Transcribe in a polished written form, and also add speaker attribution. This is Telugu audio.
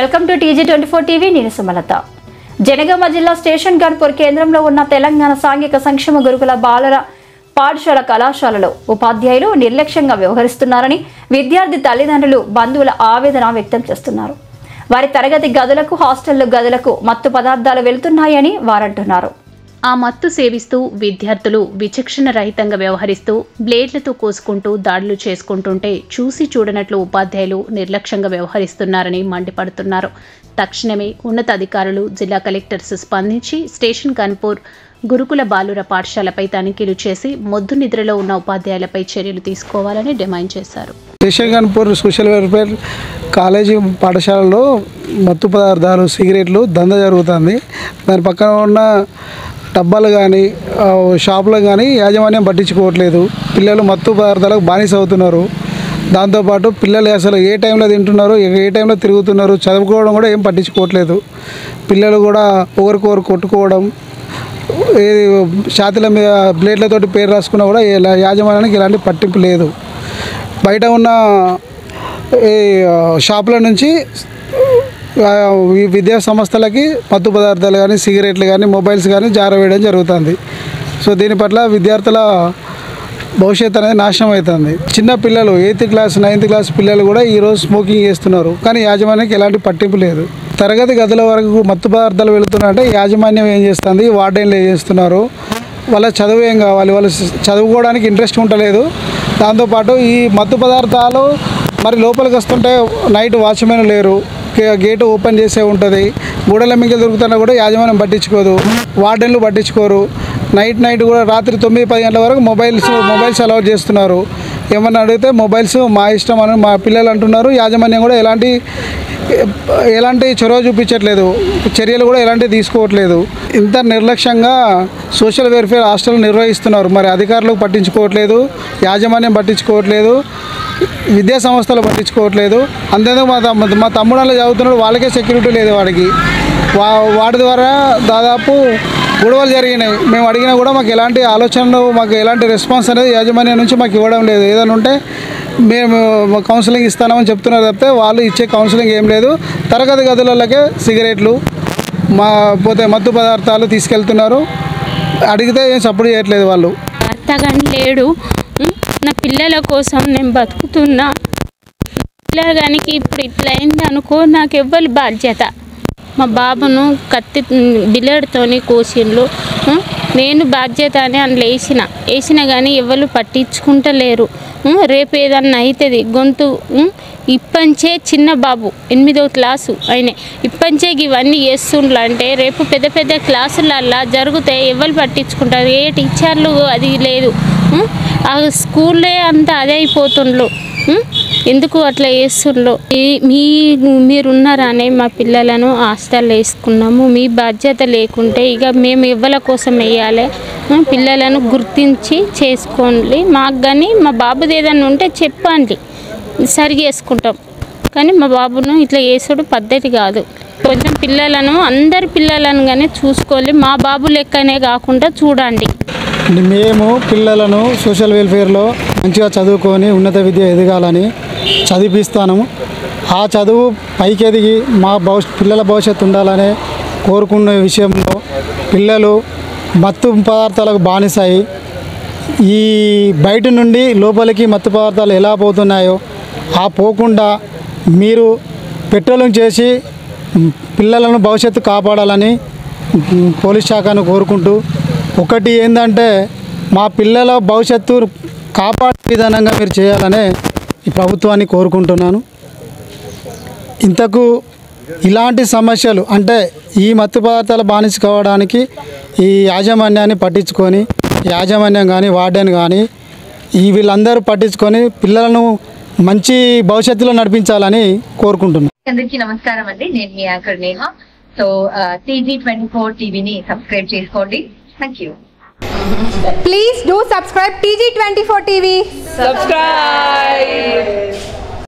Speaker 1: Welcome to TG24 TV. నేను సుమలత. జనగామ జిల్లా స్టేషన్ గన్పూర్ కేంద్రంలో ఉన్న తెలంగాణ సాంఘిక సంక్షేమ గురుకుల బాలుర పాఠశాల కళాశాలలో ఉపాధ్యాయులు నిర్లక్ష్యంగా వ్యవహరిస్తున్నారని విద్యార్థి తల్లిదండ్రులు బంధువుల ఆవేదన వ్యక్తం చేస్తున్నారు. వారి తరగతి గదులకు హాస్టల్ గదులకు మత్తు పదార్థాలు వెళ్తున్నాయని వారంటున్నారు. ఆ మత్తు సేవిస్తూ విద్యార్థులు విచక్షణ రహితంగా వ్యవహరిస్తూ బ్లేడ్లతో కోసుకుంటూ దాడులు చేసుకుంటుంటే చూసి చూడనట్లు ఉపాధ్యాయులు నిర్లక్ష్యంగా వ్యవహరిస్తున్నారని మండిపడుతున్నారు. తక్షణమే ఉన్నతాధికారులు జిల్లా కలెక్టర్స్ స్పందించి స్టేషన్ గన్పూర్ గురుకుల బాలుర పాఠశాలపై తనిఖీలు చేసి మొద్దు నిద్రలో ఉన్న ఉపాధ్యాయులపై చర్యలు తీసుకోవాలని డిమాండ్ చేశారు.
Speaker 2: Station Ghanpur social welfare college పాఠశాలలో మత్తు పదార్థాలు సిగరెట్లు దందా జరుగుతుంది. దాని పక్కన ఉన్న డబ్బాలు కానీ షాపులు కానీ యాజమాన్యం పట్టించుకోవట్లేదు. పిల్లలు మత్తు పదార్థాలకు బానిస అవుతున్నారు. దాంతోపాటు పిల్లలు అసలు ఏ టైంలో తింటున్నారు, ఏ టైంలో తిరుగుతున్నారు, చదువుకోవడం కూడా ఏం పట్టించుకోవట్లేదు. పిల్లలు కూడా ఒకరికొకరు కొట్టుకోవడం, ఛాతీల మీద బ్లేడ్లతోటి పేరు రాసుకున్నా కూడా యాజమాన్యానికి ఎలాంటి పట్టింపు లేదు. బయట ఉన్న షాపుల నుంచి విద్యా సంస్థలకి మత్తు పదార్థాలు కానీ సిగరెట్లు కానీ మొబైల్స్ కానీ జారవేయడం జరుగుతుంది. సో దీని పట్ల విద్యార్థుల భవిష్యత్తు అనేది నాశనం అవుతుంది. చిన్న పిల్లలు 8th క్లాస్ 9th క్లాస్ పిల్లలు కూడా ఈరోజు స్మోకింగ్ చేస్తున్నారు. కానీ యాజమాన్యానికి ఎలాంటి పట్టింపు లేదు. తరగతి గదుల వరకు మత్తు పదార్థాలు వెళుతున్నారంటే యాజమాన్యం ఏం చేస్తుంది, వార్డెన్లు ఏం చేస్తున్నారు, వాళ్ళ చదువు ఏం కావాలి, వాళ్ళు చదువుకోవడానికి ఇంట్రెస్ట్ ఉండలేదు. దాంతోపాటు ఈ మత్తు పదార్థాలు మరి లోపలికి వస్తుంటే నైట్ వాచ్మెన్ లేరు, గేటు ఓపెన్ చేసే ఉంటుంది. గోడల మింగలు దొరుకుతున్నా కూడా యాజమాన్యం పట్టించుకోదు, వార్డెన్లు పట్టించుకోరు. నైట్ కూడా రాత్రి 9-10 గంటల వరకు మొబైల్స్ అలౌట్ చేస్తున్నారు. ఏమన్నా అడిగితే మొబైల్స్ మా ఇష్టం అని మా పిల్లలు అంటున్నారు. యాజమాన్యం కూడా ఎలాంటి చొరవ చూపించట్లేదు, చర్యలు కూడా ఎలాంటివి తీసుకోవట్లేదు. ఇంత నిర్లక్ష్యంగా సోషల్ వెల్ఫేర్ హాస్టల్ నిర్వహిస్తున్నారు. మరి అధికారులు పట్టించుకోవట్లేదు, యాజమాన్యం పట్టించుకోవట్లేదు, విద్యా సంస్థలు పట్టించుకోవట్లేదు. అంతేందుకు మా తమ్ముడు అలా చదువుతున్నాడు, వాళ్ళకే సెక్యూరిటీ లేదు. వాడి ద్వారా దాదాపు గొడవలు జరిగినాయి. మేము అడిగినా కూడా మాకు ఎలాంటి ఆలోచనలు, మాకు ఎలాంటి రెస్పాన్స్ అనేది యాజమాన్యం నుంచి మాకు ఇవ్వడం లేదు. ఏదైనా ఉంటే మేము కౌన్సిలింగ్ ఇస్తామని చెప్తున్నారు తప్పితే వాళ్ళు ఇచ్చే కౌన్సిలింగ్ ఏం లేదు. తరగతి గదులకే సిగరెట్లు పోతే మత్తు పదార్థాలు తీసుకెళ్తున్నారు. అడిగితే ఏం సపోర్ట్ చేయట్లేదు. వాళ్ళు
Speaker 3: అత్తగాని లేడు, నా పిల్లల కోసం నేను బతుకుతున్నా. పిల్లగానికి ఇప్పుడు ఇట్లా అయింది అనుకో, నాకు ఎవ్వరు బాధ్యత. మా బాబును కత్తి బిల్లెడ్తోని కోసిండ్లు, నేను బాధ్యత అని అందులో వేసిన కానీ ఎవరు పట్టించుకుంటలేరు. రేపు ఏదన్నా అవుతుంది గొంతు ఇప్పంచే చిన్న బాబు 8వ క్లాసు అయినా ఇప్పంచే ఇవన్నీ చేస్తుండ్రు అంటే రేపు పెద్ద పెద్ద క్లాసులల్లా జరిగితే ఎవరు పట్టించుకుంటారు? ఏ టీచర్లు అది లేదు. ఆ స్కూల్లే అంతా అదే అయిపోతుండ్రు. ఎందుకు అట్లా చేస్తుండ్రు? మీరున్నారనే మా పిల్లలను హాస్టల్లో వేసుకున్నాము. మీ బాధ్యత లేకుంటే ఇక మేము ఎవరి కోసం వేయాలి? పిల్లలను గుర్తించి చేసుకోండి. మాకు కానీ మా బాబుది ఏదన్నా ఉంటే చెప్పండి, సరి చేసుకుంటాం. కానీ మా బాబును ఇట్లా చేసుడు పద్ధతి కాదు. కొంచెం పిల్లలను అందరి పిల్లలను కానీ చూసుకోవాలి, మా బాబు లెక్కనే కాకుండా చూడండి.
Speaker 2: మేము పిల్లలను సోషల్ వెల్ఫేర్లో మంచిగా చదువుకొని ఉన్నత విద్య ఎదగాలని చదివిస్తాము. ఆ చదువు పైకి ఎదిగి మా పిల్లల భవిష్యత్తు ఉండాలనే కోరుకునే విషయంలో పిల్లలు మత్తు పదార్థాలకు బానిసాయి ఈ బయట నుండి లోపలికి మత్తు పదార్థాలు ఎలా పోతున్నాయో ఆ పోకుండా మీరు పెట్రోలింగ్ చేసి పిల్లలను భవిష్యత్తు కాపాడాలని పోలీస్ శాఖను కోరుకుంటూ, ఒకటి ఏంటంటే మా పిల్లల భవిష్యత్తు కాపాడే విధానంగా మీరు చేయాలనే ఈ ప్రభుత్వాన్ని కోరుకుంటున్నాను. ఇంతకు ఇలాంటి సమస్యలు అంటే ఈ మత్తు పదార్థాల బానిస కావడానికి ఈ యాజమాన్యాన్ని పట్టించుకొని, యాజమాన్యం కానీ వార్డెన్ కానీ వీళ్ళందరూ పట్టించుకొని పిల్లలను మంచి భవిష్యత్తులో నడిపించాలని కోరుకుంటున్నాను.
Speaker 4: అందరికీ నమస్కారం అండి, నేను మీ యాంకర్ నేహ. సో TG24 టీవీని సబ్స్క్రైబ్ చేసుకోండి. Thank you.
Speaker 5: Please do subscribe TG24 TV.
Speaker 6: Subscribe.